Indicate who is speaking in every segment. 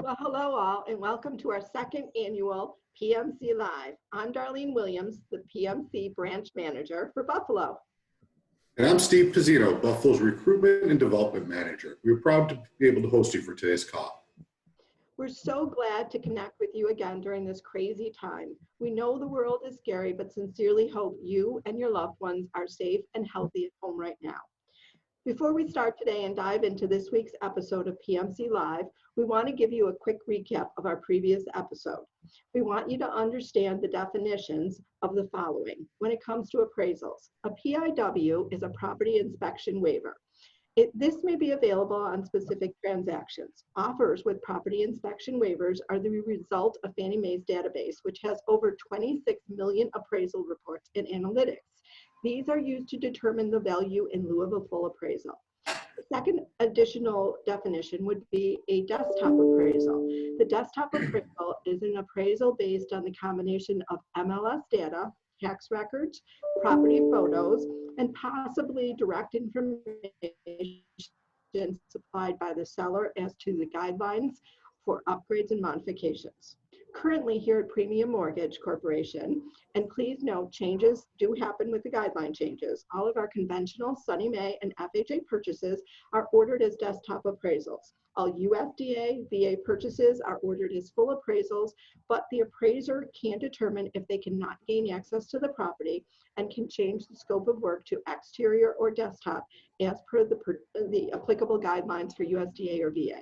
Speaker 1: Well, hello all, and welcome to our second annual PMC Live. I'm Darlene Williams, the PMC branch manager for Buffalo.
Speaker 2: And I'm Steve Pizzino, Buffalo's Recruitment and Development Manager. We're proud to be able to host you for today's call.
Speaker 1: We're so glad to connect with you again during this crazy time. We know the world is scary, but sincerely hope you and your loved ones are safe and healthy at home right now. Before we start today and dive into this week's episode of PMC Live, we want to give you a quick recap of our previous episode. We want you to understand the definitions of the following when it comes to appraisals. A PIW is a property inspection waiver. This may be available on specific transactions. Offers with property inspection waivers are the result of Fannie Mae's database, which has over 26 million appraisal reports and analytics. These are used to determine the value in lieu of a full appraisal. The second additional definition would be a desktop appraisal. The desktop appraisal is an appraisal based on the combination of MLS data, tax records, property photos, and possibly direct information supplied by the seller as to the guidelines for upgrades and modifications. Currently here at Premium Mortgage Corporation, and please note changes do happen with the guideline changes. All of our conventional Sunny Mae and FHA purchases are ordered as desktop appraisals. All USDA, VA purchases are ordered as full appraisals, but the appraiser can determine if they cannot gain access to the property and can change the scope of work to exterior or desktop as per the applicable guidelines for USDA or VA.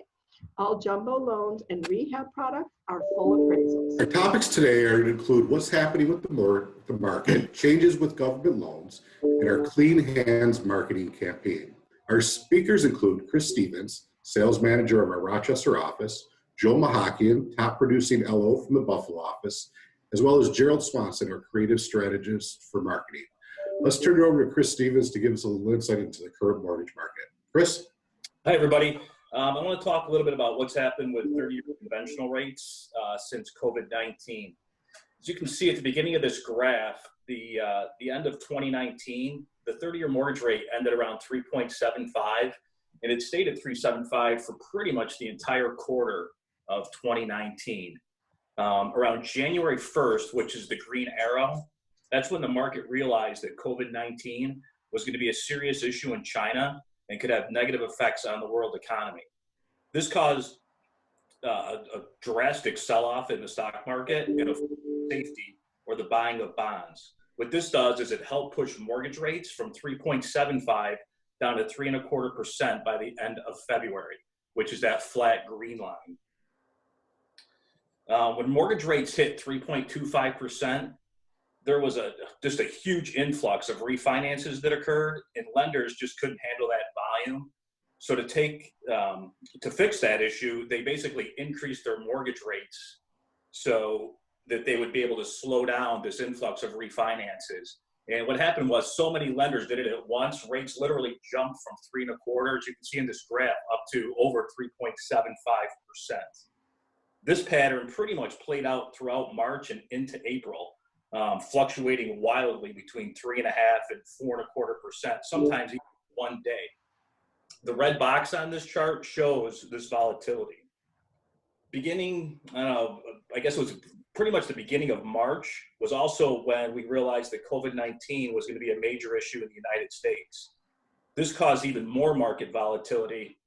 Speaker 1: All jumbo loans and rehab products are full appraisals.
Speaker 2: Our topics today are to include what's happening with the market, changes with government loans, and our Clean Hands marketing campaign. Our speakers include Chris Stevens, sales manager of our Rochester office, Joe Mahakian, top producing LO from the Buffalo office, as well as Gerald Swanson, our creative strategist for marketing. Let's turn it over to Chris Stevens to give us a little insight into the current mortgage market. Chris?
Speaker 3: Hi, everybody. I want to talk a little bit about what's happened with 30-year conventional rates since COVID-19. As you can see at the beginning of this graph, the end of 2019, the 30-year mortgage rate ended around 3.75, and it stayed at 3.75 for pretty much the entire quarter of 2019. Around January 1st, which is the green arrow, that's when the market realized that COVID-19 was going to be a serious issue in China and could have negative effects on the world economy. This caused a drastic sell-off in the stock market and a safety or the buying of bonds. What this does is it helped push mortgage rates from 3.75 down to 3.25% by the end of February, which is that flat green line. When mortgage rates hit 3.25%, there was just a huge influx of refinances that occurred, and lenders just couldn't handle that volume. So to fix that issue, they basically increased their mortgage rates so that they would be able to slow down this influx of refinances. And what happened was so many lenders did it at once, rates literally jumped from 3.25, as you can see in this graph, up to over 3.75%. This pattern pretty much played out throughout March and into April. Fluctuating wildly between 3.5% and 4.25%, sometimes even one day. The red box on this chart shows this volatility. Beginning, I guess it was pretty much the beginning of March was also when we realized that COVID-19 was going to be a major issue in the United States. This caused even more market volatility.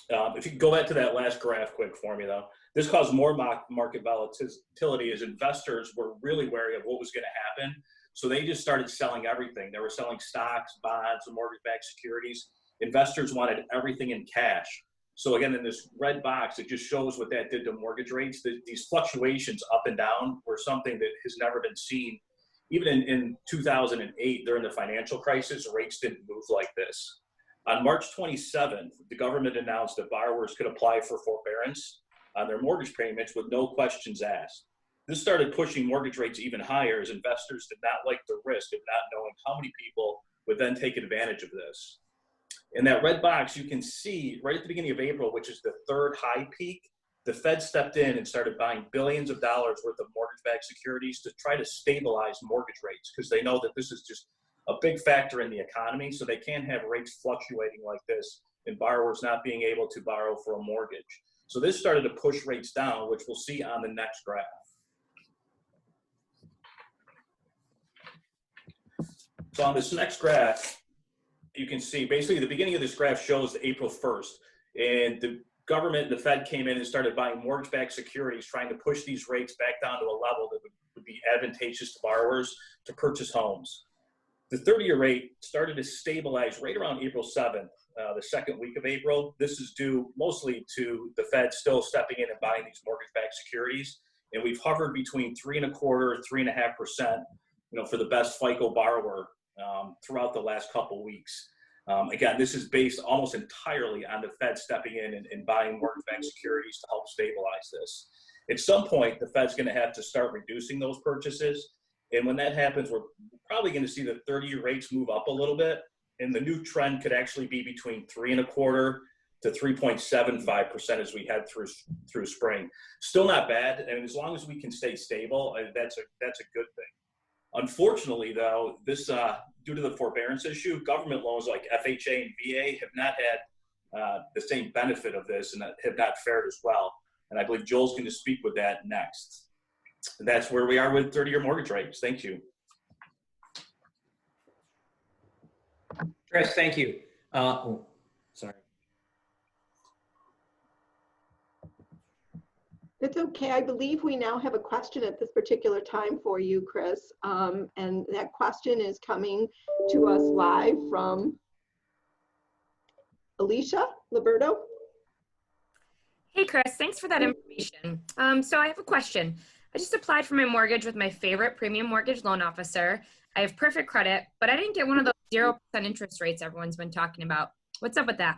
Speaker 3: If you could go back to that last graph quick for me though. This caused more market volatility as investors were really wary of what was going to happen. So they just started selling everything. They were selling stocks, bonds, and mortgage-backed securities. Investors wanted everything in cash. So again, in this red box, it just shows what that did to mortgage rates. These fluctuations up and down were something that has never been seen. Even in 2008, during the financial crisis, rates didn't move like this. On March 27th, the government announced that borrowers could apply for forbearance on their mortgage payments with no questions asked. This started pushing mortgage rates even higher as investors did not like the risk of not knowing how many people would then take advantage of this. In that red box, you can see right at the beginning of April, which is the third high peak, the Fed stepped in and started buying billions of dollars worth of mortgage-backed securities to try to stabilize mortgage rates because they know that this is just a big factor in the economy, so they can't have rates fluctuating like this and borrowers not being able to borrow for a mortgage. So this started to push rates down, which we'll see on the next graph. So on this next graph, you can see basically the beginning of this graph shows April 1st, and the government, the Fed came in and started buying mortgage-backed securities, trying to push these rates back down to a level that would be advantageous to borrowers to purchase homes. The 30-year rate started to stabilize right around April 7th, the second week of April. This is due mostly to the Fed still stepping in and buying these mortgage-backed securities. And we've hovered between 3.25%, 3.5%, for the best FICO borrower throughout the last couple weeks. Again, this is based almost entirely on the Fed stepping in and buying mortgage-backed securities to help stabilize this. At some point, the Fed's going to have to start reducing those purchases. And when that happens, we're probably going to see the 30-year rates move up a little bit. And the new trend could actually be between 3.25% to 3.75% as we head through spring. Still not bad. And as long as we can stay stable, that's a good thing. Unfortunately, though, this due to the forbearance issue, government loans like FHA and VA have not had the same benefit of this and have not fared as well. And I believe Joel's going to speak with that next. And that's where we are with 30-year mortgage rates. Thank you.
Speaker 4: Chris, thank you. Sorry.
Speaker 1: It's okay. I believe we now have a question at this particular time for you, Chris. And that question is coming to us live from Alicia Liberto.
Speaker 5: Hey, Chris, thanks for that information. So I have a question. I just applied for my mortgage with my favorite premium mortgage loan officer. I have perfect credit, but I didn't get one of those 0% interest rates everyone's been talking about. What's up with that?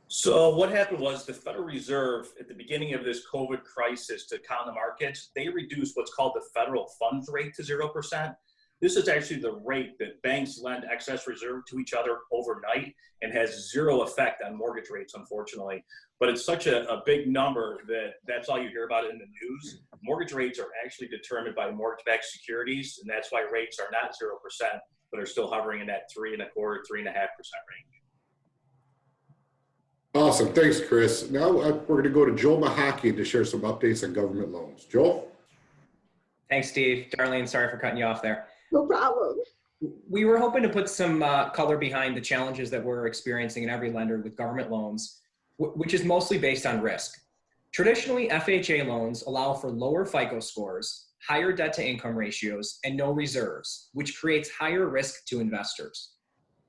Speaker 3: So what happened was the Federal Reserve at the beginning of this COVID crisis to calm the markets, they reduced what's called the federal funds rate to 0%. This is actually the rate that banks lend excess reserve to each other overnight and has zero effect on mortgage rates, unfortunately. But it's such a big number that that's all you hear about in the news. Mortgage rates are actually determined by mortgage-backed securities, and that's why rates are not 0%, but are still hovering in that 3.25%, 3.5% range.
Speaker 2: Awesome. Thanks, Chris. Now we're going to go to Joel Mahaki to share some updates on government loans. Joel?
Speaker 4: Thanks, Steve. Darlene, sorry for cutting you off there.
Speaker 1: No problem.
Speaker 4: We were hoping to put some color behind the challenges that we're experiencing in every lender with government loans, which is mostly based on risk. Traditionally, FHA loans allow for lower FICO scores, higher debt-to-income ratios, and no reserves, which creates higher risk to investors.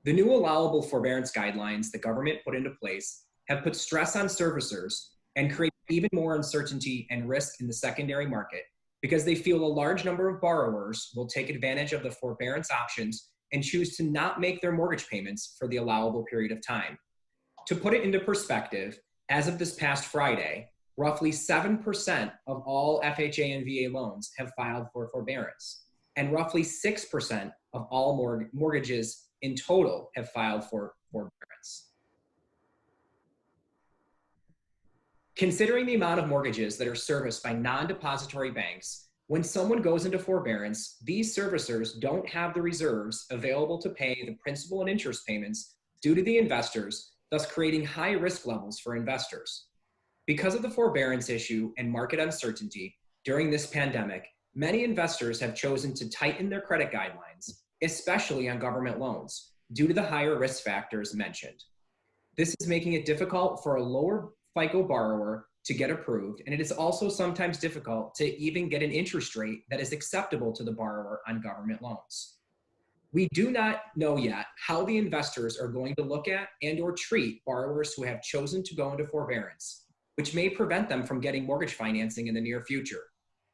Speaker 4: The new allowable forbearance guidelines the government put into place have put stress on servicers and create even more uncertainty and risk in the secondary market because they feel a large number of borrowers will take advantage of the forbearance options and choose to not make their mortgage payments for the allowable period of time. To put it into perspective, as of this past Friday, roughly 7% of all FHA and VA loans have filed for forbearance, and roughly 6% of all mortgages in total have filed for forbearance. Considering the amount of mortgages that are serviced by non-depository banks, when someone goes into forbearance, these servicers don't have the reserves available to pay the principal and interest payments due to the investors, thus creating high risk levels for investors. Because of the forbearance issue and market uncertainty during this pandemic, many investors have chosen to tighten their credit guidelines, especially on government loans, due to the higher risk factors mentioned. This is making it difficult for a lower FICO borrower to get approved, and it is also sometimes difficult to even get an interest rate that is acceptable to the borrower on government loans. We do not know yet how the investors are going to look at and or treat borrowers who have chosen to go into forbearance, which may prevent them from getting mortgage financing in the near future.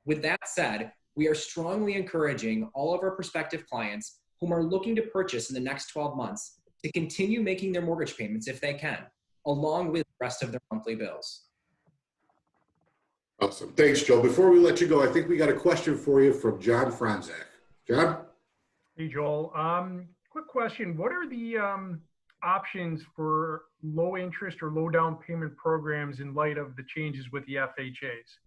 Speaker 4: With that said, we are strongly encouraging all of our prospective clients whom are looking to purchase in the next 12 months to continue making their mortgage payments if they can, along with the rest of their monthly bills.
Speaker 2: Awesome. Thanks, Joe. Before we let you go, I think we got a question for you from John Franzak. John?
Speaker 6: Hey, Joel. Quick question. What are the options for low interest or low down payment programs in light of the changes with the FHAs?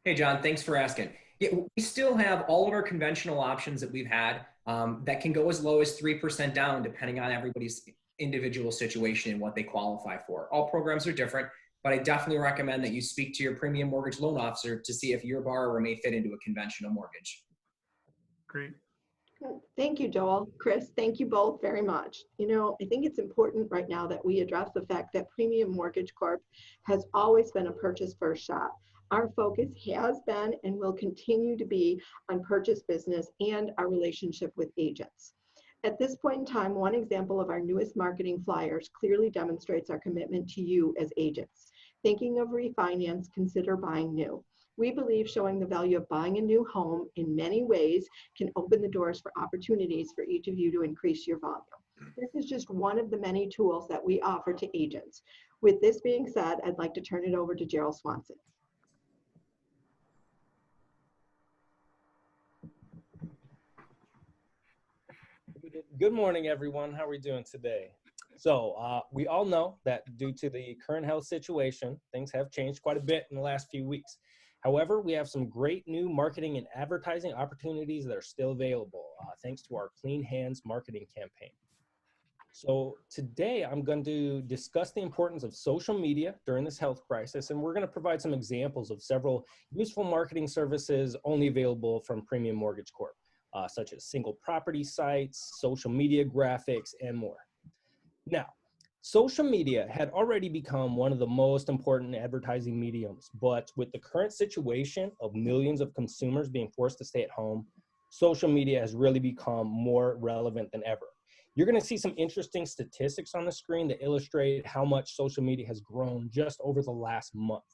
Speaker 4: Hey, John, thanks for asking. Yeah, we still have all of our conventional options that we've had that can go as low as 3% down, depending on everybody's individual situation and what they qualify for. All programs are different. but I definitely recommend that you speak to your premium mortgage loan officer to see if your borrower may fit into a conventional mortgage.
Speaker 6: Great.
Speaker 1: Good. Thank you, Joel. Chris, thank you both very much. You know, I think it's important right now that we address the fact that Premium Mortgage Corp has always been a purchase first shop. Our focus has been and will continue to be on purchase business and our relationship with agents. At this point in time, one example of our newest marketing flyers clearly demonstrates our commitment to you as agents. Thinking of refinance, consider buying new. We believe showing the value of buying a new home in many ways can open the doors for opportunities for each of you to increase your volume. This is just one of the many tools that we offer to agents. With this being said, I'd like to turn it over to Gerald Swanson.
Speaker 7: Good morning, everyone. How are we doing today? So we all know that due to the current health situation, things have changed quite a bit in the last few weeks. However, we have some great new marketing and advertising opportunities that are still available thanks to our Clean Hands marketing campaign. So today I'm going to discuss the importance of social media during this health crisis, and we're going to provide some examples of several useful marketing services only available from Premium Mortgage Corp, such as single property sites, social media graphics, and more. Now, social media had already become one of the most important advertising mediums, but with the current situation of millions of consumers being forced to stay at home, social media has really become more relevant than ever. You're going to see some interesting statistics on the screen that illustrate how much social media has grown just over the last month.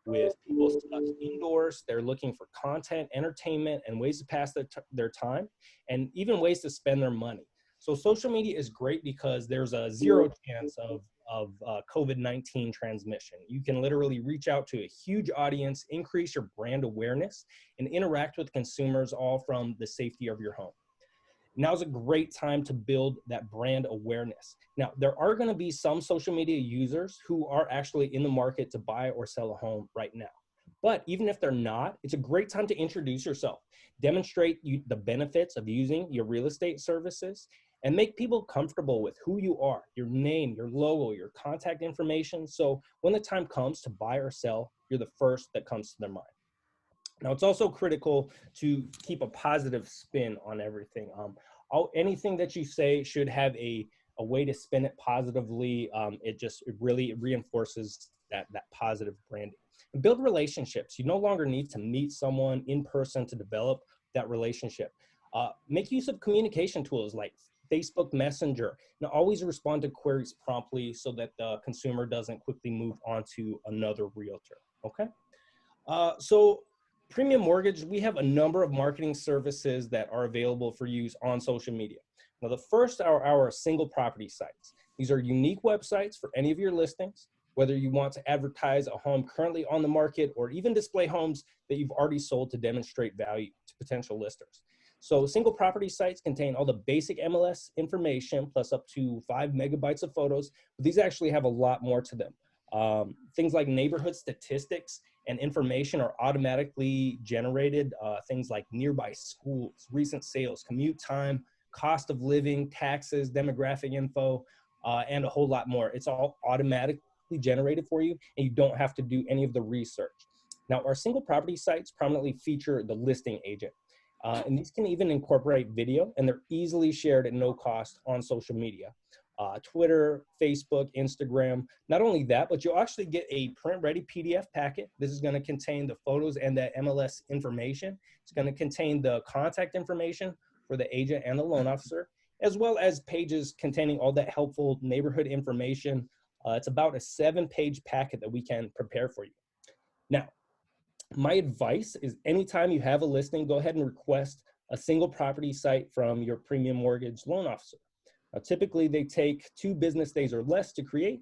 Speaker 7: With people stuck indoors, they're looking for content, entertainment, and ways to pass their time, and even ways to spend their money. So social media is great because there's a zero chance of COVID-19 transmission. You can literally reach out to a huge audience, increase your brand awareness, and interact with consumers all from the safety of your home. Now's a great time to build that brand awareness. Now, there are going to be some social media users who are actually in the market to buy or sell a home right now. But even if they're not, it's a great time to introduce yourself, demonstrate the benefits of using your real estate services, and make people comfortable with who you are, your name, your logo, your contact information. So when the time comes to buy or sell, you're the first that comes to their mind. Now, it's also critical to keep a positive spin on everything. Anything that you say should have a way to spin it positively. It really reinforces that positive branding. And build relationships. You no longer need to meet someone in person to develop that relationship. Make use of communication tools like Facebook Messenger. Now, always respond to queries promptly so that the consumer doesn't quickly move on to another realtor, okay? So Premium Mortgage, we have a number of marketing services that are available for use on social media. Now, the first are our single property sites. These are unique websites for any of your listings, whether you want to advertise a home currently on the market or even display homes that you've already sold to demonstrate value to potential listers. So single property sites contain all the basic MLS information plus up to 5 megabytes of photos, but these actually have a lot more to them. Things like neighborhood statistics and information are automatically generated. Things like nearby schools, recent sales, commute time, cost of living, taxes, demographic info, and a whole lot more. It's all automatically generated for you, and you don't have to do any of the research. Now, our single property sites prominently feature the listing agent. And these can even incorporate video, and they're easily shared at no cost on social media. Twitter, Facebook, Instagram. Not only that, but you'll actually get a print-ready PDF packet. This is going to contain the photos and the MLS information. It's going to contain the contact information for the agent and the loan officer, as well as pages containing all that helpful neighborhood information. It's about a 7-page packet that we can prepare for you. Now, my advice is anytime you have a listing, go ahead and request a single property site from your Premium Mortgage loan officer. Typically, they take 2 business days or less to create.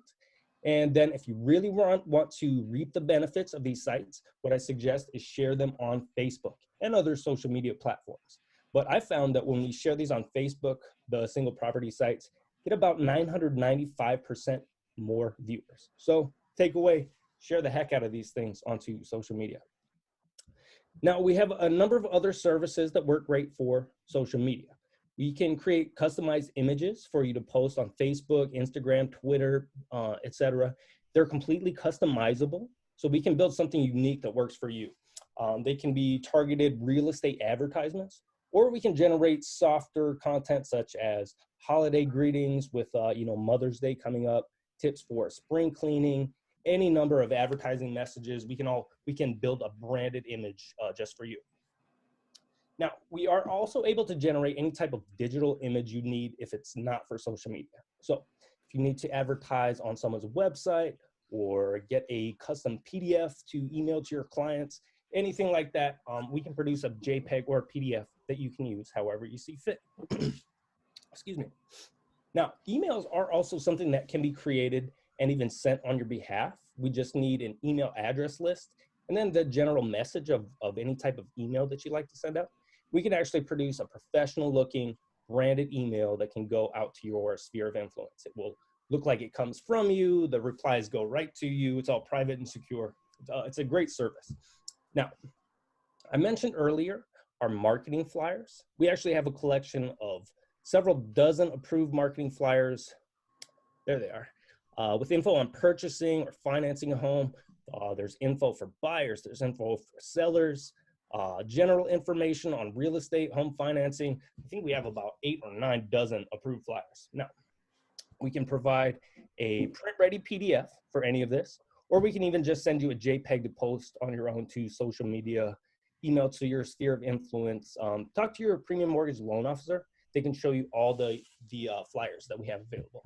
Speaker 7: And then if you really want to reap the benefits of these sites, what I suggest is share them on Facebook and other social media platforms. But I found that when we share these on Facebook, the single property sites get about 995% more viewers. So takeaway, share the heck out of these things onto social media. Now, we have a number of other services that work great for social media. We can create customized images for you to post on Facebook, Instagram, Twitter, etc. They're completely customizable, so we can build something unique that works for you. They can be targeted real estate advertisements, or we can generate softer content such as holiday greetings with Mother's Day coming up, tips for spring cleaning, any number of advertising messages. We can build a branded image just for you. Now, we are also able to generate any type of digital image you need if it's not for social media. So if you need to advertise on someone's website or get a custom PDF to email to your clients, anything like that, we can produce a JPEG or a PDF that you can use however you see fit. Excuse me. Now, emails are also something that can be created and even sent on your behalf. We just need an email address list and then the general message of any type of email that you like to send out. We can actually produce a professional looking branded email that can go out to your sphere of influence. It will look like it comes from you. The replies go right to you. It's all private and secure. It's a great service. Now, I mentioned earlier our marketing flyers. We actually have a collection of several dozen approved marketing flyers. There they are. With info on purchasing or financing a home. There's info for buyers. There's info for sellers. General information on real estate, home financing. I think we have about 8 or 9 dozen approved flyers. Now, we can provide a print-ready PDF for any of this, or we can even just send you a JPEG to post on your own to social media, email to your sphere of influence. Talk to your premium mortgage loan officer. They can show you all the flyers that we have available.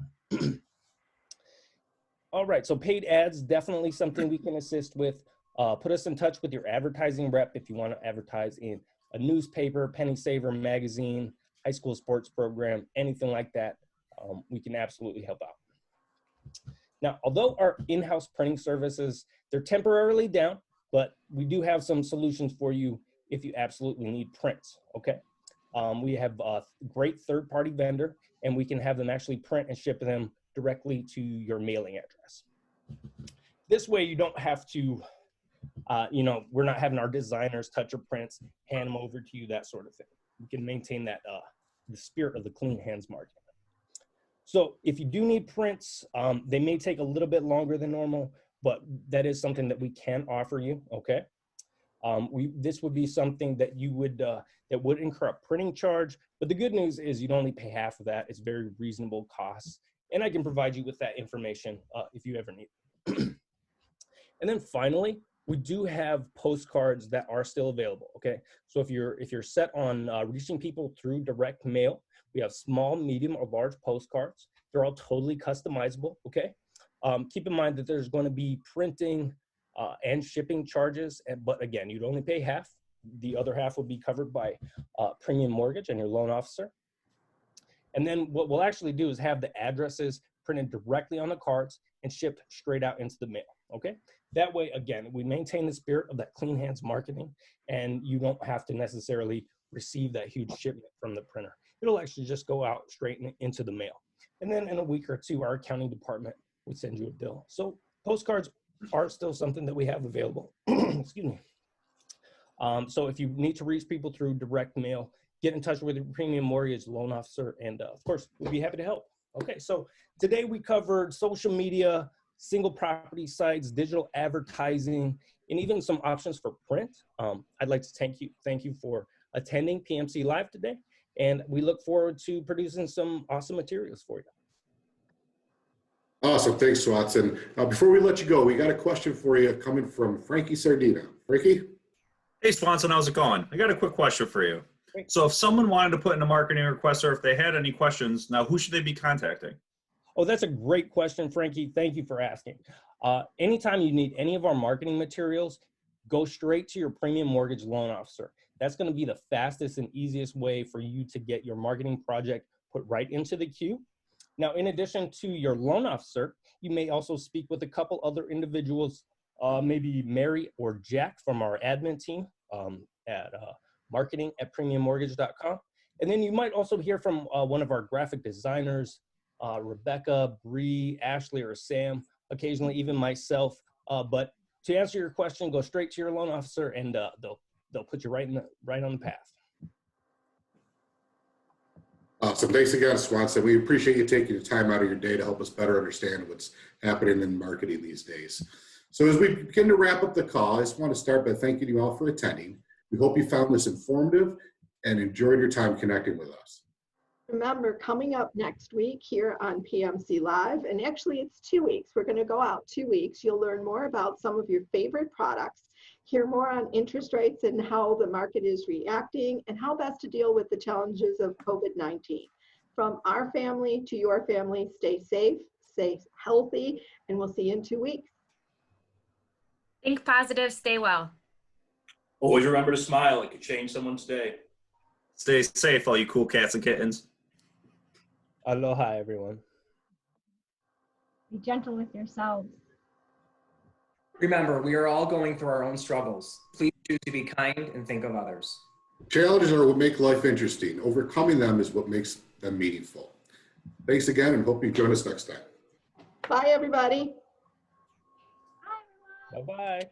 Speaker 7: All right, so paid ads, definitely something we can assist with. Put us in touch with your advertising rep if you want to advertise in a newspaper, penny saver magazine, high school sports program, anything like that. We can absolutely help out. Now, although our in-house printing services, they're temporarily down, but we do have some solutions for you if you absolutely need prints, okay? We have a great third-party vendor, and we can have them actually print and ship them directly to your mailing address. This way, you don't have to, we're not having our designers touch your prints, hand them over to you, that sort of thing. We can maintain that, the spirit of the clean hands market. So if you do need prints, they may take a little bit longer than normal, but that is something that we can offer you, okay? This would be something that you would, that would incur a printing charge, but the good news is you'd only pay half of that. It's very reasonable costs, and I can provide you with that information if you ever need it. And then finally, we do have postcards that are still available, okay? So if you're set on reaching people through direct mail, we have small, medium, or large postcards. They're all totally customizable, okay? Keep in mind that there's going to be printing and shipping charges, but again, you'd only pay half. The other half will be covered by premium mortgage and your loan officer. And then what we'll actually do is have the addresses printed directly on the cards and shipped straight out into the mail, okay? That way, again, we maintain the spirit of that clean hands marketing, and you don't have to necessarily receive that huge shipment from the printer. It'll actually just go out straight into the mail. And then in a week or two, our accounting department would send you a bill. So postcards are still something that we have available. Excuse me. So if you need to reach people through direct mail, get in touch with your premium mortgage loan officer, and of course, we'd be happy to help. Okay, so today we covered social media, single property sites, digital advertising, and even some options for print. I'd like to thank you for attending PMC Live today, and we look forward to producing some awesome materials for you.
Speaker 2: Awesome, thanks, Watson. Before we let you go, we got a question for you coming from Frankie Sardina. Frankie?
Speaker 8: Hey, Swanson, how's it going? I got a quick question for you.
Speaker 7: Great.
Speaker 8: So if someone wanted to put in a marketing request, or if they had any questions, now who should they be contacting?
Speaker 7: Oh, that's a great question, Frankie. Thank you for asking. Anytime you need any of our marketing materials, go straight to your premium mortgage loan officer. That's going to be the fastest and easiest way for you to get your marketing project put right into the queue. Now, in addition to your loan officer, you may also speak with a couple other individuals, maybe Mary or Jack from our admin team at marketing@premiummortgage.com. And then you might also hear from one of our graphic designers, Rebecca, Bree, Ashley, or Sam, occasionally even myself. But to answer your question, go straight to your loan officer, and they'll put you right on the path.
Speaker 2: Awesome. Thanks again, Swanson. We appreciate you taking the time out of your day to help us better understand what's happening in marketing these days. So as we begin to wrap up the call, I just want to start by thanking you all for attending. We hope you found this informative and enjoyed your time connecting with us.
Speaker 1: Remember, coming up next week here on PMC Live, and actually it's 2 weeks, we're going to go out 2 weeks. You'll learn more about some of your favorite products, hear more on interest rates and how the market is reacting, and how best to deal with the challenges of COVID-19. From our family to your family, stay safe, stay healthy, and we'll see you in 2 weeks.
Speaker 5: Think positive, stay well.
Speaker 3: Always remember to smile. It could change someone's day.
Speaker 8: Stay safe, all you cool cats and kittens.
Speaker 7: Aloha, everyone.
Speaker 9: Be gentle with yourselves.
Speaker 4: Remember, we are all going through our own struggles. Please choose to be kind and think of others.
Speaker 2: Challenges are what make life interesting. Overcoming them is what makes them meaningful. Thanks again, and hope you join us next time.
Speaker 1: Bye, everybody.
Speaker 7: Bye-bye.